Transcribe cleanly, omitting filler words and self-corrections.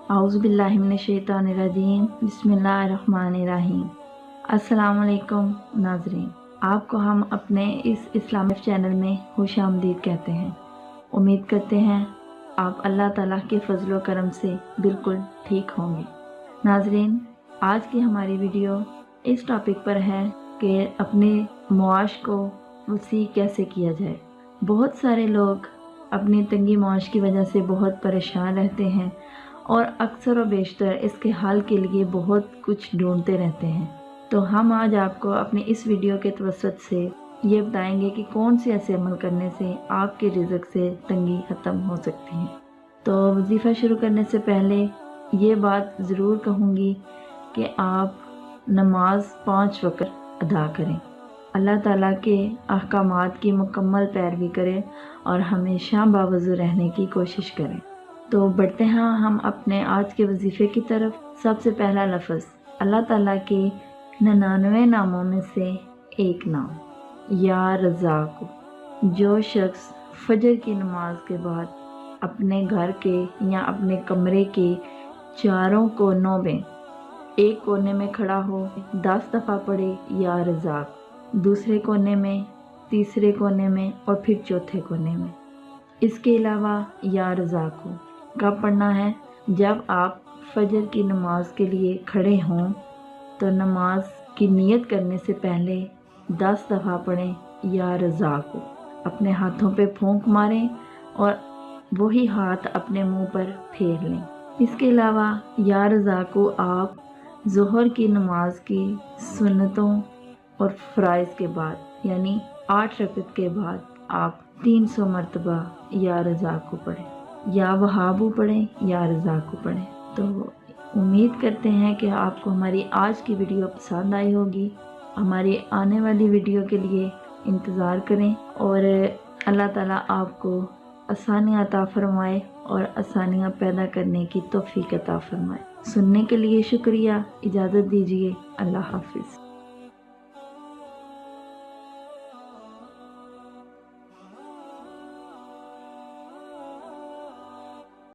औज़ुबिल्लाहिमिनश्शैतानिर्रजीम बिस्मिल्लाहिर्रहमानिर्रहीम। अस्सलाम वालेकुम नाज़रीन, आपको हम अपने इस इस्लामिक चैनल में खुशामदीद कहते हैं। उम्मीद करते हैं आप अल्लाह ताला के फजल व करम से बिल्कुल ठीक होंगे। नाज़रीन, आज की हमारी वीडियो इस टॉपिक पर है कि अपने मुआश को वसी कैसे किया जाए। बहुत सारे लोग अपनी तंगी मुआश की वजह से बहुत परेशान रहते हैं और अक्सर व बेशतर इसके हल के लिए बहुत कुछ ढूंढते रहते हैं। तो हम आज आपको अपनी इस वीडियो के तवसत से ये बताएंगे कि कौन से ऐसे अमल करने से आपके रिज़्क से तंगी ख़त्म हो सकती है। तो वजीफ़ा शुरू करने से पहले ये बात ज़रूर कहूँगी कि आप नमाज 5 वक्त अदा करें, अल्लाह ताला के अहकामात की मुकम्मल पैरवी करें और हमेशा बावज़ू रहने की कोशिश करें। तो बढ़ते हैं हम अपने आज के वजीफ़े की तरफ। सबसे पहला लफ्ज़ अल्लाह ताला के 99 नामों में से एक नाम, या रज़ाक़। जो शख्स फजर की नमाज के बाद अपने घर के या अपने कमरे के चारों कोनों में एक कोने में खड़ा हो 10 दफ़ा पढ़े या रज़ाक़, दूसरे कोने में, तीसरे कोने में और फिर चौथे कोने में। इसके अलावा या रज़ाक़ कब पढ़ना है? जब आप फजर की नमाज के लिए खड़े हों तो नमाज की नियत करने से पहले 10 दफ़ा पढ़ें या रज़ाक़। अपने हाथों पे फूंक मारें और वही हाथ अपने मुंह पर फेर लें। इसके अलावा या रज़ाक़ आप ज़ोहर की नमाज की सुन्नतों और फ़राइज़ के बाद यानी 8 रकअत के बाद आप 300 मरतबा या रज़ाक़ पढ़ें, या वहाबू पढ़ें या रज़ाक़ पढ़ें। तो उम्मीद करते हैं कि आपको हमारी आज की वीडियो पसंद आई होगी। हमारी आने वाली वीडियो के लिए इंतज़ार करें और अल्लाह ताला आपको आसानियाँ अता फ़रमाए और आसानियाँ पैदा करने की तौफ़ीक़ अता फ़रमाए। सुनने के लिए शुक्रिया। इजाज़त दीजिए। अल्लाह हाफ़िज़।